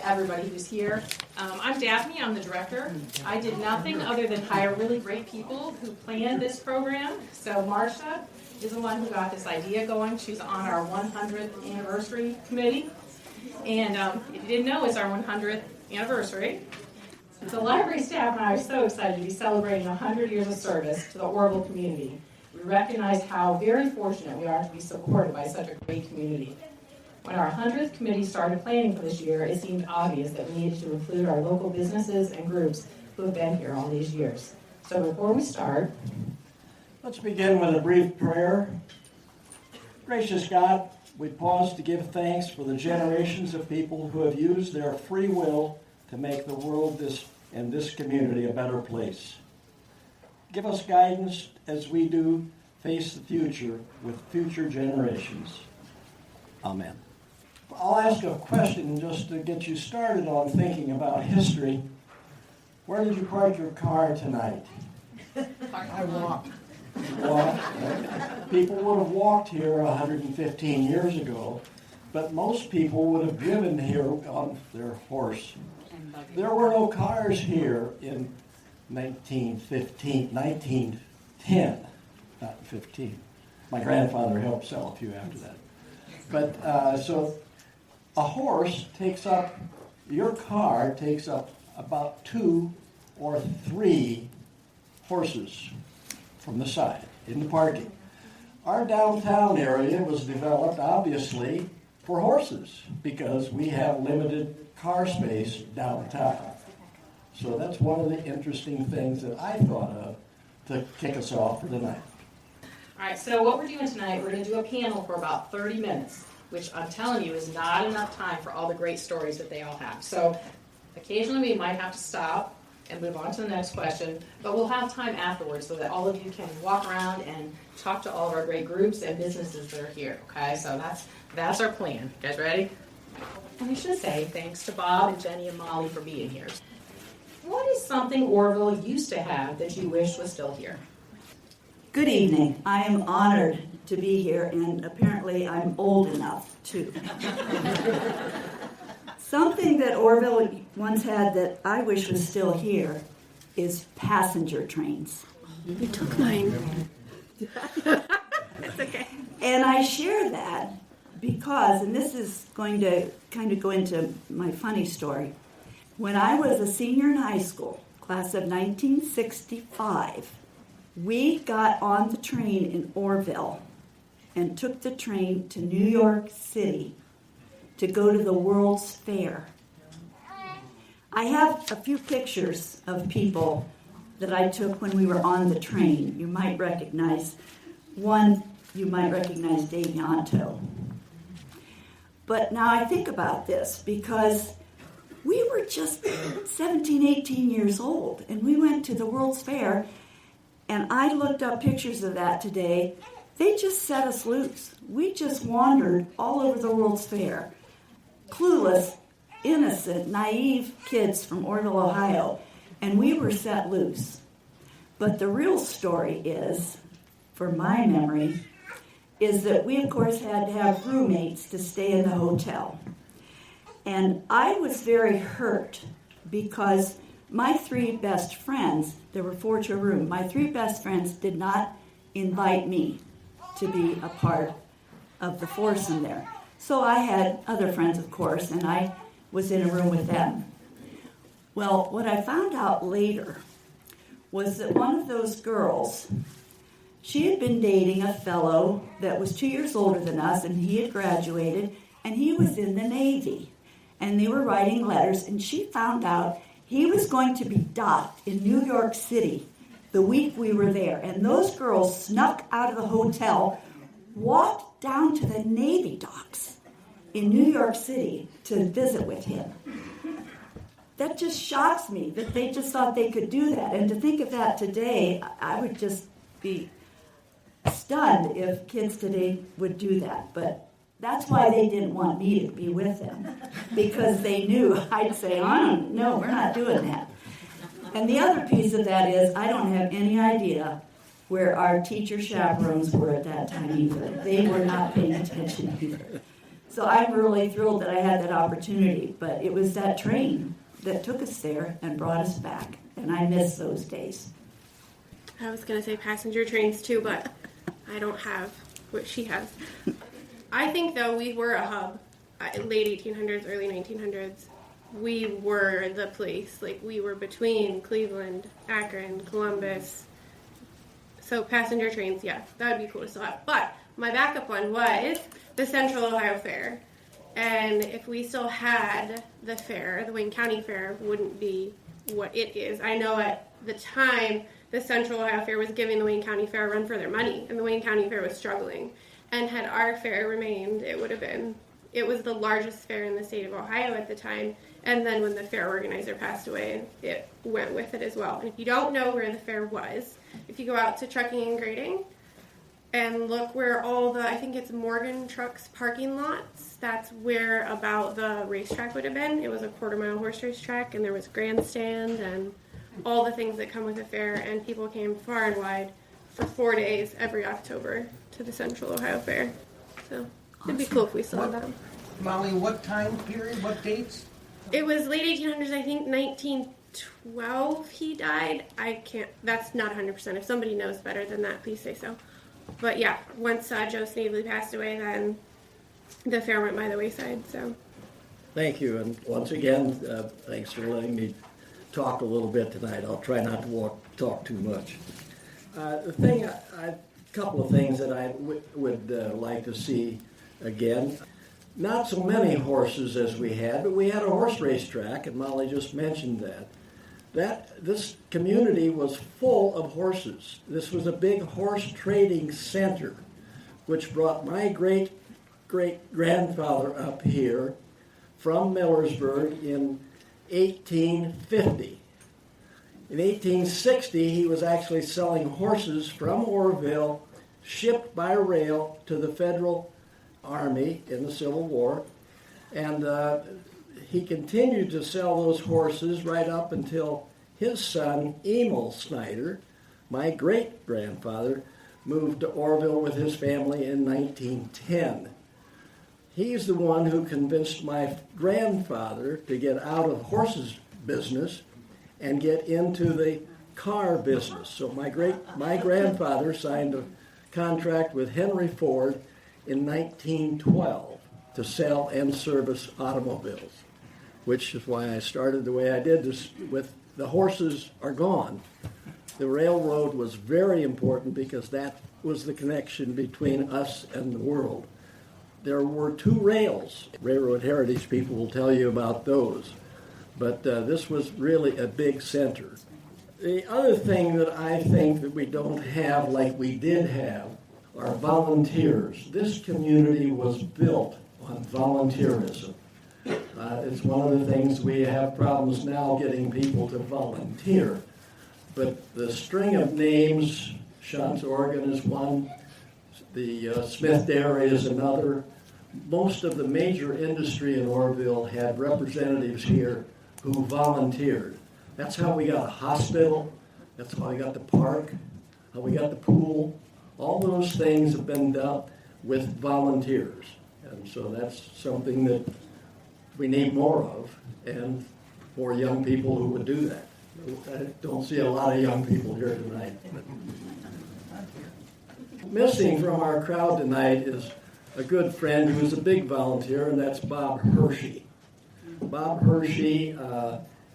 everybody who's here. I'm Daphne, I'm the director. I did nothing other than hire really great people who planned this program. So Marcia is the one who got this idea going. She's on our 100th anniversary committee. And if you didn't know, it's our 100th anniversary. The library staff and I are so excited to be celebrating 100 years of service to the Orrville community. We recognize how very fortunate we are to be supported by such a great community. When our 100th committee started planning for this year, it seemed obvious that we needed to include our local businesses and groups who have been here all these years. So before we start, let's begin with a brief prayer. Gracious God, we pause to give thanks for the generations of people who have used their free will to make the world and this community a better place. Give us guidance as we do face the future with future generations. Amen. I'll ask a question just to get you started on thinking about history. Where did you park your car tonight? I walked. People would have walked here 115 years ago, but most people would have driven here on their horse. There were no cars here in 1910, not 15. My grandfather helped sell a few after that. But so a horse your car takes up about 2 or 3 horses from the side in the parking. Our downtown area was developed, obviously, for horses because we have limited car space downtown. So that's one of the interesting things that I thought of to kick us off for the night. all right, so what we're doing tonight, we're going to do a panel for about 30 minutes, which I'm telling you is not enough time for all the great stories that they all have. So occasionally we might have to stop and move on to the next question, but we'll have time afterwards so that all of you can walk around and talk to all of our great groups and businesses that are here, okay? So that's our plan. You guys ready? And we should say thanks to Bob and Jenny and Molly for being here. What is something Orrville used to have that you wish was still here? Good evening. I am honored to be here, and apparently I'm old enough, too. Something that Orrville once had that I wish was still here is passenger trains. You took mine. It's okay. And I share that because, and this is going to kind of go into my funny story, when I was a senior in high school, class of 1965, we got on the train in Orrville and took the train to New York City to go to the World's Fair. I have a few pictures of people that I took when we were on the train. You might recognize Dave Yanto. But now I think about this because we were just 17, 18 years old, and we went to the World's Fair, and I looked up pictures of that today. They just set us loose. We just wandered all over the World's Fair. Clueless, innocent, naive kids from Orrville, Ohio, and we were set loose. But the real story is, for my memory, is that we, of course, had to have roommates to stay in the hotel. And I was very hurt because my 3 best friends, there were 4 to a room, my 3 best friends did not invite me to be a part of the foursome there. So I had other friends, of course, and I was in a room with them. Well, what I found out later was that one of those girls, she had been dating a fellow that was 2 years older than us, and he had graduated, and he was in the Navy. And they were writing letters, and she found out he was going to be docked in New York City the week we were there. And those girls snuck out of the hotel, walked down to the Navy docks in New York City to visit with him. That just shocks me that they just thought they could do that. And to think of that today, I would just be stunned if kids today would do that. But that's why they didn't want me to be with them, because they knew I'd say, no, we're not doing that. And the other piece of that is I don't have any idea where our teacher chaperones were at that time either. They were not paying attention either. So I'm really thrilled that I had that opportunity, but it was that train that took us there and brought us back, and I miss those days. I was going to say passenger trains too, but I don't have what she has. I think, though, we were a hub. Late 1800s, early 1900s. We were the place. Like, we were between Cleveland, Akron, Columbus. So passenger trains, yeah, that would be cool to still have. But my backup one was the Central Ohio Fair. And if we still had the fair, the Wayne County Fair wouldn't be what it is. I know at the time, the Central Ohio Fair was giving the Wayne County Fair a run for their money, and the Wayne County Fair was struggling. And had our fair remained, it was the largest fair in the state of Ohio at the time. And then when the fair organizer passed away, it went with it as well. And if you don't know where the fair was, if you go out to Trucking and Grading and look where all the, I think it's Morgan Trucks parking lots, that's where about the racetrack would have been. It was a quarter-mile horse race track, and there was grandstand and all the things that come with a fair. And people came far and wide for 4 days every October to the Central Ohio Fair. So it'd be cool if we still had that. Molly, what time period, what dates? It was late 1800s, I think 1912 he died. That's not 100%. If somebody knows better than that, please say so. But yeah, once Joe Snavely passed away, then the fair went by the wayside, so. Thank you, and once again, thanks for letting me talk a little bit tonight. I'll try not to talk too much. A couple of things that I would like to see again. Not so many horses as we had, but we had a horse racetrack, and Molly just mentioned that. This community was full of horses. This was a big horse trading center, which brought my great-great-grandfather up here from Millersburg in 1850. In 1860, he was actually selling horses from Orrville, shipped by rail to the Federal Army in the Civil War, and he continued to sell those horses right up until his son, Emil Snyder, my great-grandfather, moved to Orrville with his family in 1910. He's the one who convinced my grandfather to get out of horses business and get into the car business. So my grandfather signed a contract with Henry Ford in 1912 to sell and service automobiles, which is why I started the way I did this. With the horses are gone, the railroad was very important because that was the connection between us and the world. There were 2 rails. Railroad heritage people will tell you about those, but this was really a big center. The other thing that I think that we don't have like we did have are volunteers. This community was built on volunteerism. It's one of the things we have problems now getting people to volunteer. But the string of names, Shantz Oregon is one, the Smith Dairy is another. Most of the major industry in Orrville had representatives here who volunteered. That's how we got a hospital, that's how we got the park, how we got the pool. All those things have been done with volunteers. And so that's something that we need more of, and more young people who would do that. I don't see a lot of young people here tonight. Missing from our crowd tonight is a good friend who's a big volunteer, and that's Bob Hershey. Bob Hershey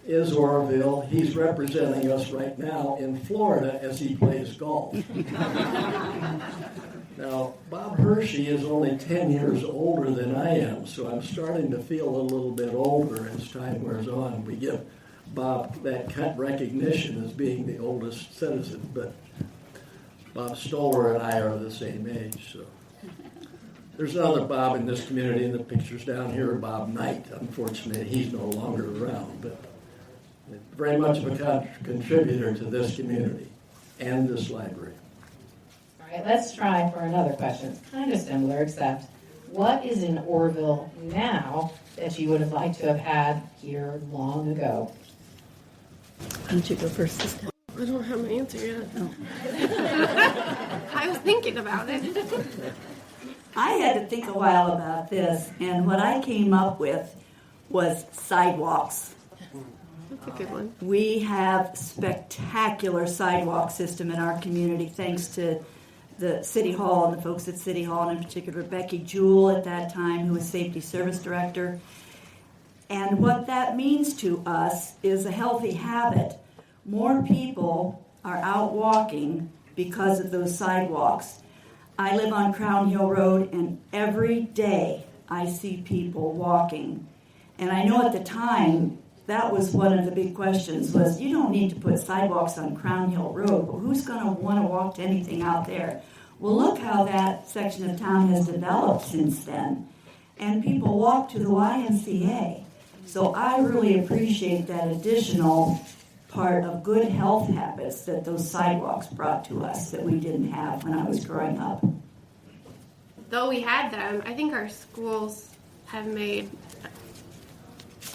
is Orrville. He's representing us right now in Florida as he plays golf. Now, Bob Hershey is only 10 years older than I am, so I'm starting to feel a little bit older as time wears on. We give Bob that kind of recognition as being the oldest citizen, but Bob Stoller and I are the same age, so. There's another Bob in this community, and the picture's down here, Bob Knight. Unfortunately, he's no longer around, but very much of a contributor to this community and this library. All right, let's try for another question. It's kind of similar, except what is in Orrville now that you would have liked to have had here long ago? Why don't you go first this time? I don't have my answer yet. Oh. I was thinking about it. I had to think a while about this, and what I came up with was sidewalks. That's a good one. We have spectacular sidewalk system in our community, thanks to the City Hall and the folks at City Hall, and in particular Becky Jewell at that time, who was Safety Service Director. And what that means to us is a healthy habit. More people are out walking because of those sidewalks. I live on Crown Hill Road, and every day I see people walking. And I know at the time, that was one of the big questions, was you don't need to put sidewalks on Crown Hill Road, but who's going to want to walk to anything out there? Well, look how that section of town has developed since then. And people walk to the YMCA. So I really appreciate that additional part of good health habits that those sidewalks brought to us that we didn't have when I was growing up. Though we had them, I think our schools have made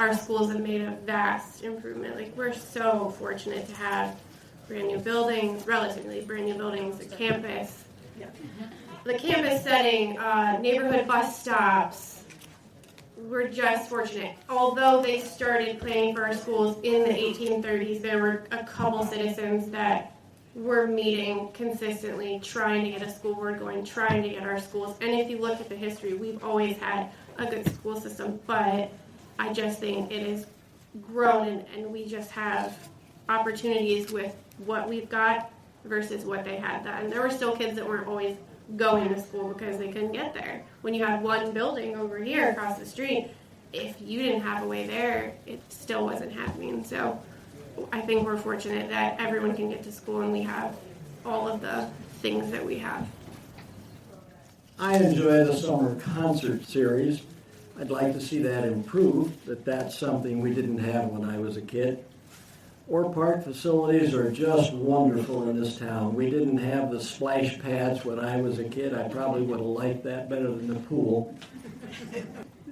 a vast improvement. Like, we're so fortunate to have brand new buildings, relatively brand new buildings, a campus. The campus setting, neighborhood bus stops. We're just fortunate. Although they started planning for our schools in the 1830s, there were a couple citizens that were meeting consistently, trying to get a school board going, trying to get our schools. And if you look at the history, we've always had a good school system, but I just think it has grown, and we just have opportunities with what we've got versus what they had then. There were still kids that weren't always going to school because they couldn't get there. When you had one building over here across the street, if you didn't have a way there, it still wasn't happening. So I think we're fortunate that everyone can get to school and we have all of the things that we have. I enjoy the summer concert series. I'd like to see that improve, that's something we didn't have when I was a kid. Or park facilities are just wonderful in this town. We didn't have the splash pads when I was a kid. I probably would have liked that better than the pool.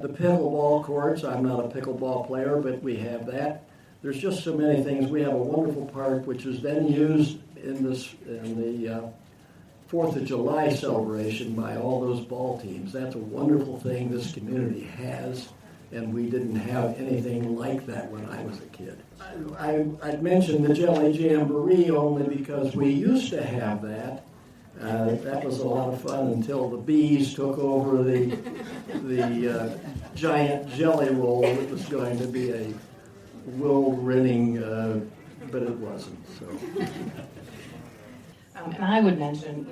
The pickleball courts, I'm not a pickleball player, but we have that. There's just so many things. We have a wonderful park which has been used in the 4th of July celebration by all those ball teams. That's a wonderful thing this community has, and we didn't have anything like that when I was a kid. I'd mentioned the Jelly Jamboree only because we used to have that. That was a lot of fun until the bees took over the giant jelly roll. It was going to be a will-winning, but it wasn't. So. And I would mention,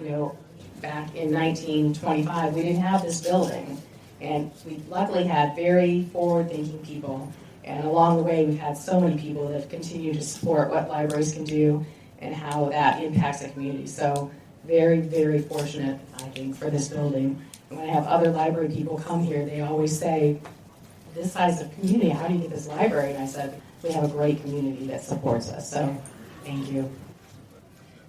back in 1925, we didn't have this building. And we luckily had very forward-thinking people. And along the way, we've had so many people that continue to support what libraries can do and how that impacts the community. So very, very fortunate, I think, for this building. And when I have other library people come here, they always say, this size of community, how do you get this library? And I said, we have a great community that supports us. So thank you.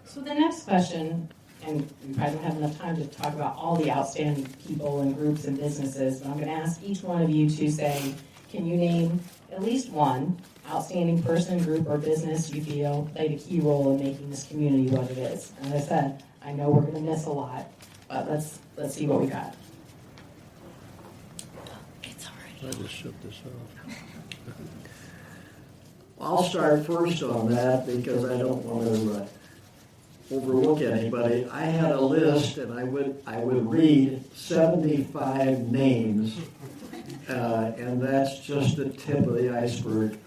So the next question, and we probably don't have enough time to talk about all the outstanding people and groups and businesses, but I'm going to ask each one of you to say, can you name at least one outstanding person, group, or business you feel played a key role in making this community what it is? And as I said, I know we're going to miss a lot, but let's see what we got. It's all right. I just shut this off. I'll start first on that because I don't want to overlook anybody. I had a list, and I would read 75 names, and that's just the tip of the iceberg.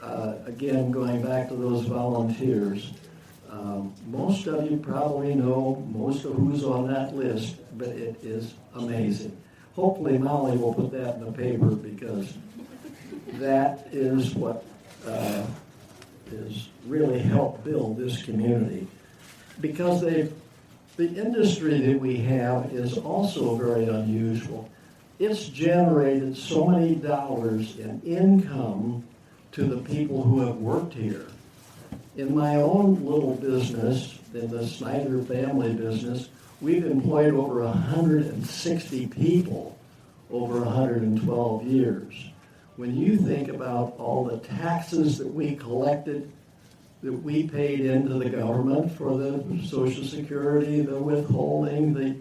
Again, going back to those volunteers, most of you probably know most of who's on that list, but it is amazing. Hopefully Molly will put that in the paper because that is what has really helped build this community. Because the industry that we have is also very unusual. It's generated so many dollars in income to the people who have worked here. In my own little business, in the Snyder family business, we've employed over 160 people over 112 years. When you think about all the taxes that we collected, that we paid into the government for the Social Security, the withholding, the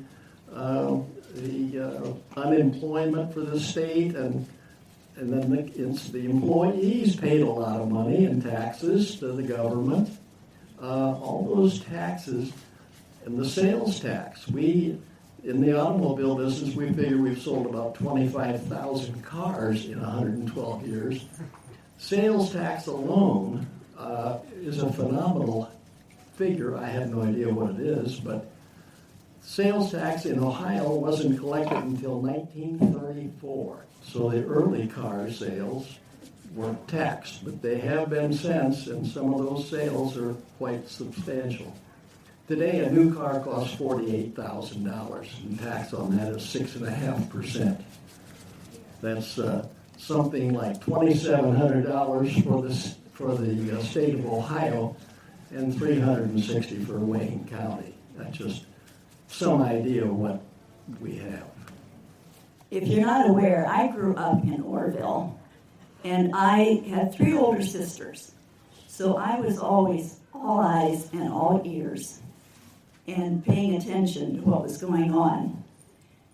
unemployment for the state, and then the employees paid a lot of money in taxes to the government. All those taxes and the sales tax. We, in the automobile business, we figure we've sold about 25,000 cars in 112 years. Sales tax alone is a phenomenal figure. I have no idea what it is, but sales tax in Ohio wasn't collected until 1934. So the early car sales weren't taxed, but they have been since, and some of those sales are quite substantial. Today, a new car costs $48,000, and tax on that is 6.5%. That's something like $2,700 for the state of Ohio, and $360 for Wayne County. That's just some idea of what we have. If you're not aware, I grew up in Orrville, and I had 3 older sisters. So I was always all eyes and all ears and paying attention to what was going on.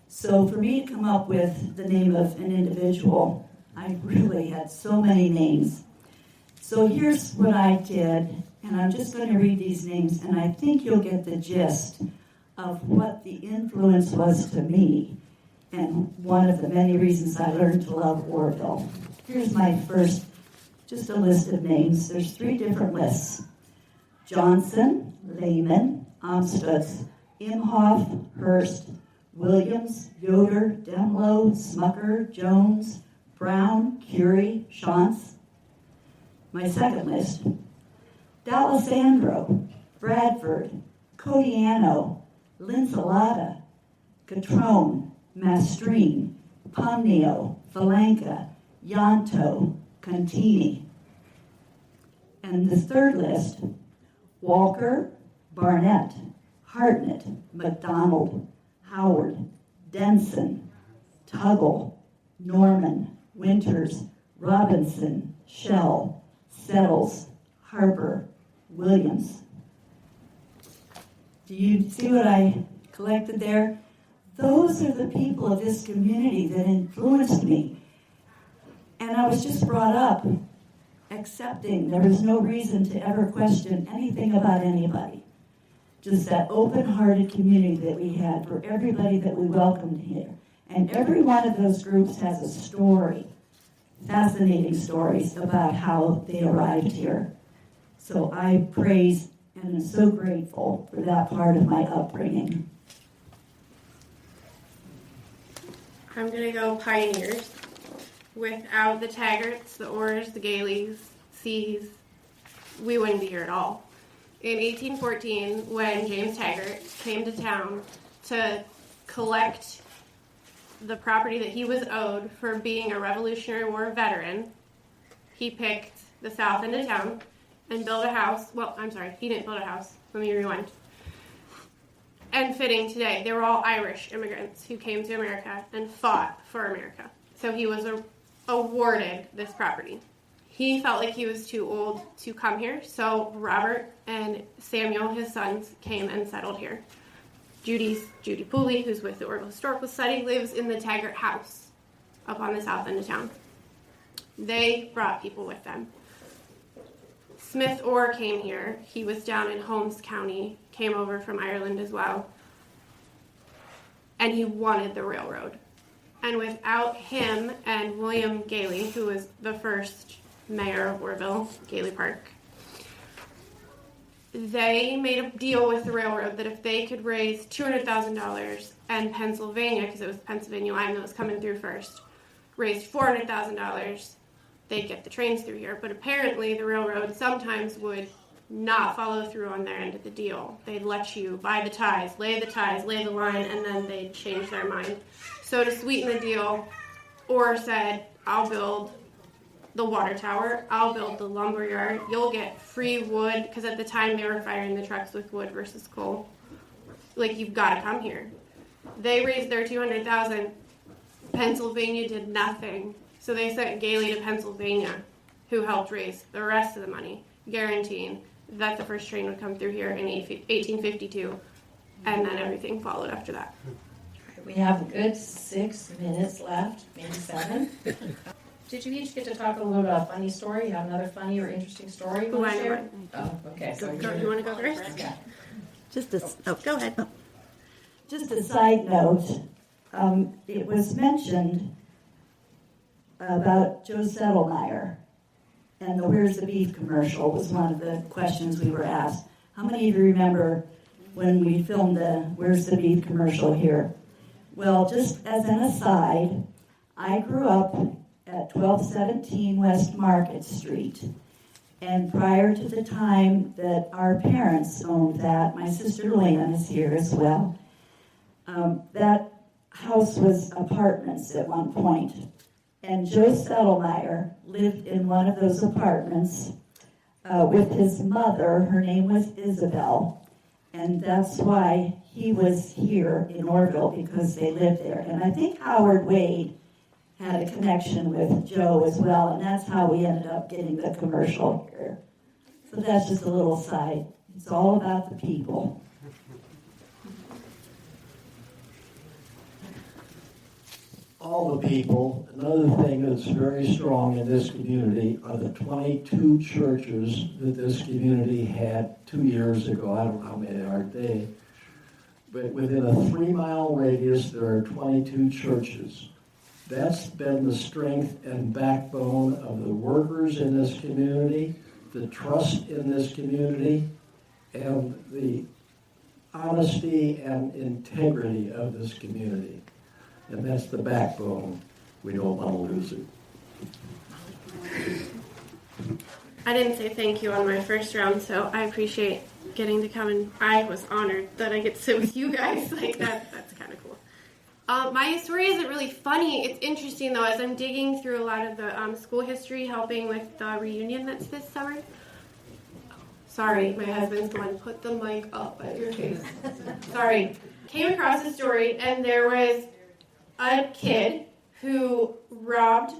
So for me to come up with the name of an individual, I really had so many names. So here's what I did, and I'm just going to read these names, and I think you'll get the gist of what the influence was to me, and one of the many reasons I learned to love Orrville. Here's my first, just a list of names. There's 3 different lists. Johnson, Lehman, Amstutz, Imhoff, Hurst, Williams, Yoder, Demlow, Smucker, Jones, Brown, Curie, Shantz. My second list, D'Alessandro, Bradford, Codiano, Linsalata, Catrone, Mastrine, Pomnio, Valenca, Yanto, Contini. And the third list, Walker, Barnett, Hartnett, McDonald, Howard, Denson, Tuggle, Norman, Winters, Robinson, Shell, Settles, Harper, Williams. Do you see what I collected there? Those are the people of this community that influenced me. And I was just brought up accepting. There was no reason to ever question anything about anybody. Just that open-hearted community that we had for everybody that we welcomed here. And every one of those groups has a story, fascinating stories about how they arrived here. So I praise and am so grateful for that part of my upbringing. I'm going to go pioneers. Without the Taggarts, the Orrs, the Galeys, C's, we wouldn't be here at all. In 1814, when James Taggart came to town to collect the property that he was owed for being a Revolutionary War veteran, he picked the south end of town and built a house. Well, I'm sorry, he didn't build a house. Let me rewind. And fitting today, they were all Irish immigrants who came to America and fought for America. So he was awarded this property. He felt like he was too old to come here, so Robert and Samuel, his sons, came and settled here. Judy Pooley, who's with the Orrville Historical Society, lives in the Taggart house up on the south end of town. They brought people with them. Smith Orr came here. He was down in Holmes County, came over from Ireland as well. And he wanted the railroad. And without him and William Galey, who was the first mayor of Orrville, Galey Park, they made a deal with the railroad that if they could raise $200,000 and Pennsylvania, because it was Pennsylvania line that was coming through first, raised $400,000, they'd get the trains through here. But apparently the railroad sometimes would not follow through on their end of the deal. They'd let you buy the ties, lay the line, and then they'd change their mind. So to sweeten the deal, Orr said, I'll build the water tower, I'll build the lumber yard, you'll get free wood, because at the time they were firing the trucks with wood versus coal. Like, you've got to come here. They raised their $200,000. Pennsylvania did nothing. So they sent Galey to Pennsylvania, who helped raise the rest of the money, guaranteeing that the first train would come through here in 1852, and then everything followed after that. We have a good 6 minutes left, maybe 7. Did you each get to talk a little bit about a funny story? You have another funny or interesting story you want to share? Oh, okay. So You want to go first? Okay. Go ahead. Just a side note, it was mentioned about Joe Settlemeyer, and the Where's the Beef commercial was one of the questions we were asked. How many of you remember when we filmed the Where's the Beef commercial here? Well, just as an aside, I grew up at 1217 West Market Street. And prior to the time that our parents owned that, my sister Lynn is here as well, that house was apartments at one point. And Joe Settlemeyer lived in one of those apartments with his mother. Her name was Isabel. And that's why he was here in Orrville, because they lived there. And I think Howard Wade had a connection with Joe as well, and that's how we ended up getting the commercial here. So that's just a little side. It's all about the people. All the people. Another thing that's very strong in this community are the 22 churches that this community had 2 years ago. I don't know how many are today. But within a 3-mile radius, there are 22 churches. That's been the strength and backbone of the workers in this community, the trust in this community, and the honesty and integrity of this community. And that's the backbone. We don't want to lose it. I didn't say thank you on my first round, so I appreciate getting to come, and I was honored that I get to sit with you guys. Like that's kind of cool. My story isn't really funny. It's interesting, though, as I'm digging through a lot of the school history, helping with the reunion that's this summer. Sorry, my husband's going, put the mic up at your face. Sorry. Came across a story, and there was a kid who robbed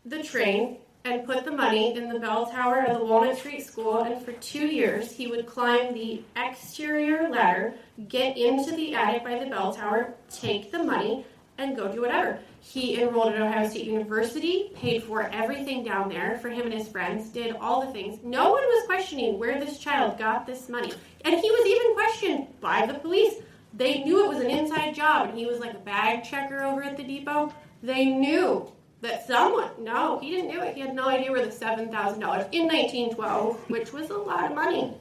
the train and put the money in the bell tower of the Walnut Street School, and for 2 years he would climb the exterior ladder, get into the attic by the bell tower, take the money, and go do whatever. He enrolled at Ohio State University, paid for everything down there for him and his friends, did all the things. No one was questioning where this child got this money. And he was even questioned by the police. They knew it was an inside job, and he was like a bag checker over at the depot. They knew that someone, no, he didn't do it. He had no idea where the $7,000 in 1912, which was a lot of money.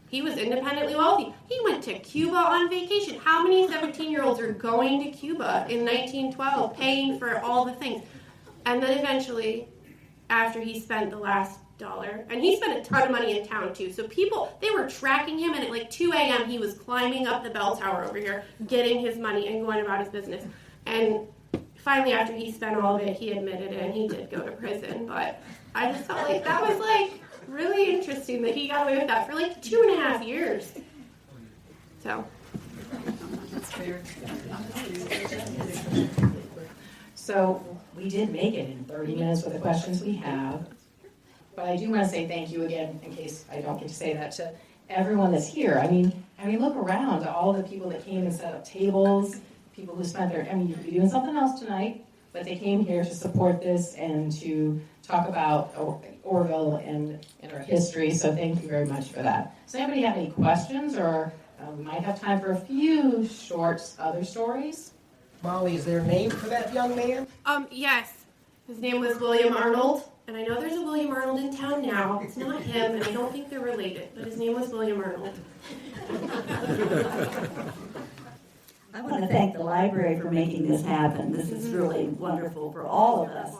He was independently wealthy. He went to Cuba on vacation. How many 17-year-olds are going to Cuba in 1912, paying for all the things? And then eventually, after he spent the last $1, and he spent a ton of money in town too, so people, they were tracking him, and at like 2 a.m. he was climbing up the bell tower over here, getting his money and going about his business. And finally, after he spent all of it, he admitted it, and he did go to prison. But I just felt like that was like really interesting that he got away with that for like 2.5 years. So. That's fair. So we did make it in 30 minutes with the questions we have. But I do want to say thank you again, in case I don't get to say that, to everyone that's here. I mean, look around at all the people that came and set up tables, people who spent their, you could be doing something else tonight, but they came here to support this and to talk about Orrville and our history, so thank you very much for that. Does anybody have any questions, or we might have time for a few short other stories? Molly, is there a name for that young man? Yes. His name was William Arnold, and I know there's a William Arnold in town now. It's not him, and I don't think they're related, but his name was William Arnold. I want to thank the library for making this happen. This is really wonderful for all of us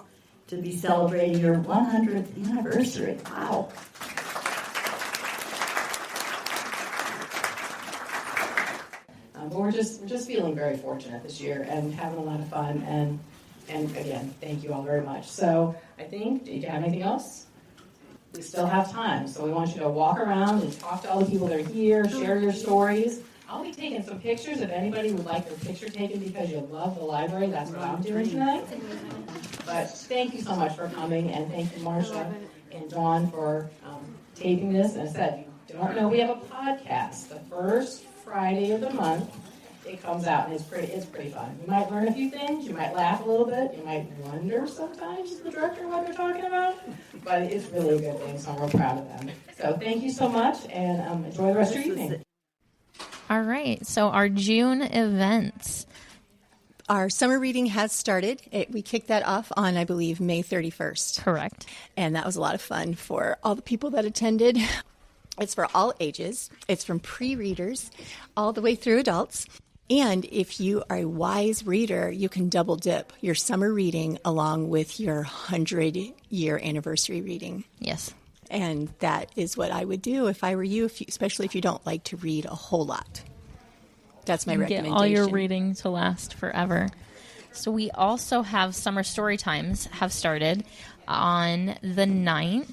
to be celebrating your 100th anniversary. Wow. But we're just feeling very fortunate this year and having a lot of fun, and again, thank you all very much. So I think, do you have anything else? We still have time, so we want you to walk around and talk to all the people that are here, share your stories. I'll be taking some pictures if anybody would like their picture taken because you love the library. That's what I'm doing tonight. But thank you so much for coming, and thank you, Marcia and Dawn, for taping this. And I said, you don't know we have a podcast. The first Friday of the month it comes out, and it's pretty fun. You might learn a few things, you might laugh a little bit, you might wonder sometimes as the director what they're talking about, but it's really a good thing, so I'm real proud of them. So thank you so much, and enjoy the rest of your evening. All right, so our June events. Our summer reading has started. We kicked that off on, I believe, May 31st. Correct. And that was a lot of fun for all the people that attended. It's for all ages. It's from pre-readers all the way through adults. And if you are a wise reader, you can double dip your summer reading along with your 100-year anniversary reading. Yes. And that is what I would do if I were you, especially if you don't like to read a whole lot. That's my recommendation. Get all your reading to last forever. So we also have summer story times have started on the 9th.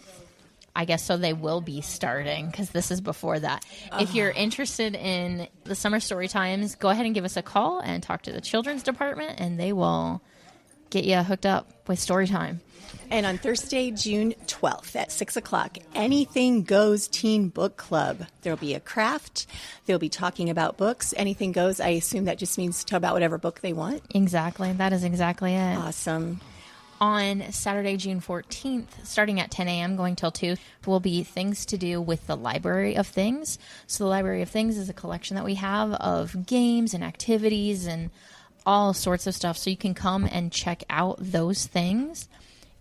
I guess so they will be starting because this is before that. If you're interested in the summer story times, go ahead and give us a call and talk to the children's department, and they will get you hooked up with story time. And on Thursday, June 12th at 6 o'clock, Anything Goes Teen Book Club. There'll be a craft. They'll be talking about books. Anything goes, I assume that just means talk about whatever book they want. Exactly. That is exactly it. Awesome. On Saturday, June 14th, starting at 10 a.m., going till 2, will be things to do with the Library of Things. So the Library of Things is a collection that we have of games and activities and all sorts of stuff. So you can come and check out those things.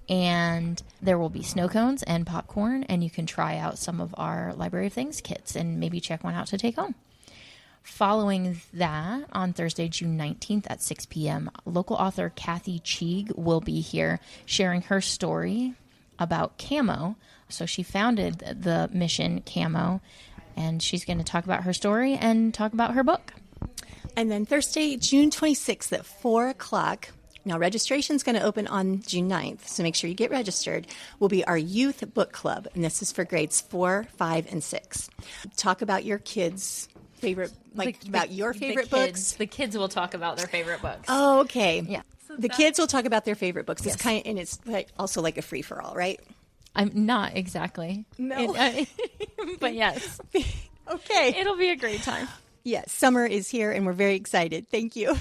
And there will be snow cones and popcorn, and you can try out some of our Library of Things kits and maybe check one out to take home. Following that, on Thursday, June 19th at 6 p.m., local author Kathy Cheeg will be here sharing her story about camo. So she founded the mission Camo, and she's going to talk about her story and talk about her book. And then Thursday, June 26th at 4 o'clock. Now, registration is going to open on June 9th, so make sure you get registered, will be our youth book club, and this is for grades 4, 5, and 6. Talk about your kids' favorite, about your favorite books. The kids will talk about their favorite books. Oh, okay. Yeah. The kids will talk about their favorite books. Yes. It's kind of, and it's also like a free-for-all, right? I'm not exactly. No. But yes. Okay. It'll be a great time. Yes, summer is here, and we're very excited. Thank you.